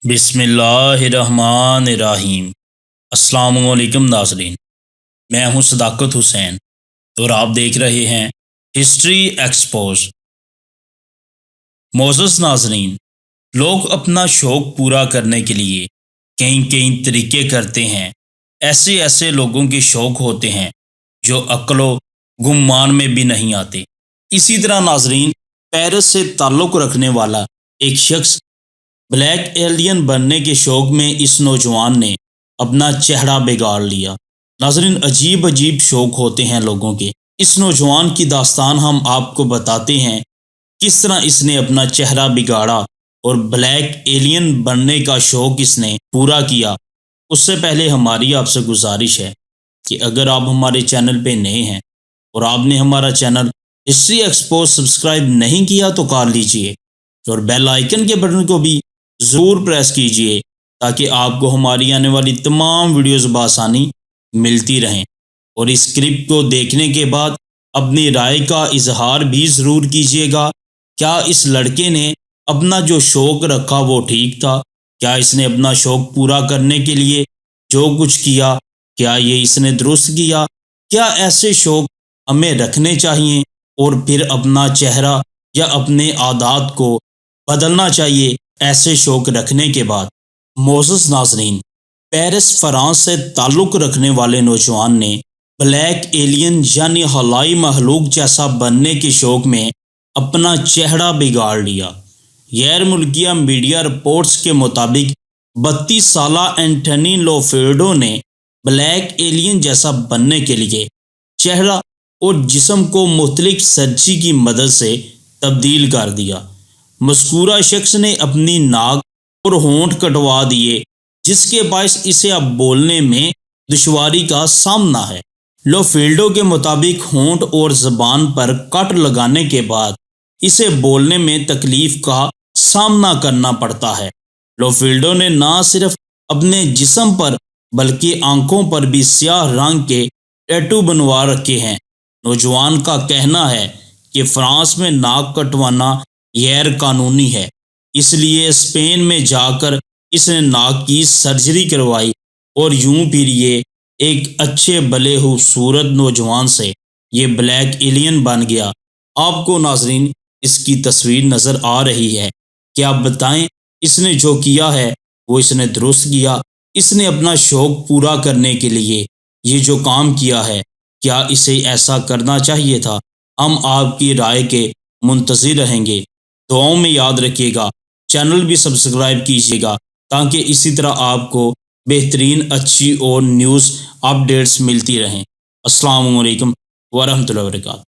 بسم اللہ الرحمن الرحیم۔ السلام علیکم ناظرین، میں ہوں صداقت حسین اور آپ دیکھ رہے ہیں ہسٹری ایکسپوز۔ معزز ناظرین، لوگ اپنا شوق پورا کرنے کے لیے کئی طریقے کرتے ہیں۔ ایسے لوگوں کے شوق ہوتے ہیں جو عقل و گمان میں بھی نہیں آتے۔ اسی طرح ناظرین، پیرس سے تعلق رکھنے والا ایک شخص بلیک ایلین بننے کے شوق میں اس نوجوان نے اپنا چہرہ بگاڑ لیا۔ ناظرین، عجیب شوق ہوتے ہیں لوگوں کے۔ اس نوجوان کی داستان ہم آپ کو بتاتے ہیں، کس طرح اس نے اپنا چہرہ بگاڑا اور بلیک ایلین بننے کا شوق اس نے پورا کیا۔ اس سے پہلے ہماری آپ سے گزارش ہے کہ اگر آپ ہمارے چینل پہ نئے ہیں اور آپ نے ہمارا چینل ہسٹری ایکسپوز سبسکرائب نہیں کیا تو کر لیجئے، اور بیل آئیکن کے بٹن کو بھی ضرور پریس کیجئے تاکہ آپ کو ہماری آنے والی تمام ویڈیوز بآسانی ملتی رہیں۔ اور اس کلپ کو دیکھنے کے بعد اپنی رائے کا اظہار بھی ضرور کیجئے گا۔ کیا اس لڑکے نے اپنا جو شوق رکھا وہ ٹھیک تھا؟ کیا اس نے اپنا شوق پورا کرنے کے لیے جو کچھ کیا، کیا یہ اس نے درست کیا؟ کیا ایسے شوق ہمیں رکھنے چاہیے اور پھر اپنا چہرہ یا اپنے عادات کو بدلنا چاہیے ایسے شوق رکھنے کے بعد؟ معزز ناظرین، پیرس فرانس سے تعلق رکھنے والے نوجوان نے بلیک ایلین یعنی خلائی مخلوق جیسا بننے کے شوق میں اپنا چہرہ بگاڑ لیا۔ غیر ملکیہ میڈیا رپورٹس کے مطابق 32 سالہ اینٹونی لوفیلڈو نے بلیک ایلین جیسا بننے کے لیے چہرہ اور جسم کو مختلف سرجری کی مدد سے تبدیل کر دیا۔ مذکورہ شخص نے اپنی ناک اور ہونٹ کٹوا دیے، جس کے باعث اسے اب بولنے میں دشواری کا سامنا ہے۔ لوفیلڈو کے مطابق ہونٹ اور زبان پر کٹ لگانے کے بعد اسے بولنے میں تکلیف کا سامنا کرنا پڑتا ہے۔ لوفیلڈو نے نہ صرف اپنے جسم پر بلکہ آنکھوں پر بھی سیاہ رنگ کے ٹیٹو بنوا رکھے ہیں۔ نوجوان کا کہنا ہے کہ فرانس میں ناک کٹوانا غیر قانونی ہے، اس لیے اسپین میں جا کر اس نے ناک کی سرجری کروائی اور یوں پھر یہ ایک اچھے بھلے خوبصورت نوجوان سے یہ بلیک ایلین بن گیا۔ آپ کو ناظرین اس کی تصویر نظر آ رہی ہے، کیا بتائیں اس نے جو کیا ہے وہ اس نے درست کیا؟ اس نے اپنا شوق پورا کرنے کے لیے یہ جو کام کیا ہے، کیا اسے ایسا کرنا چاہیے تھا؟ ہم آپ کی رائے کے منتظر رہیں گے۔ دعاؤں میں یاد رکھیے گا، چینل بھی سبسکرائب کیجیے گا تاکہ اسی طرح آپ کو بہترین اچھی اور نیوز اپڈیٹس ملتی رہیں۔ السلام علیکم ورحمۃ اللہ وبرکاتہ۔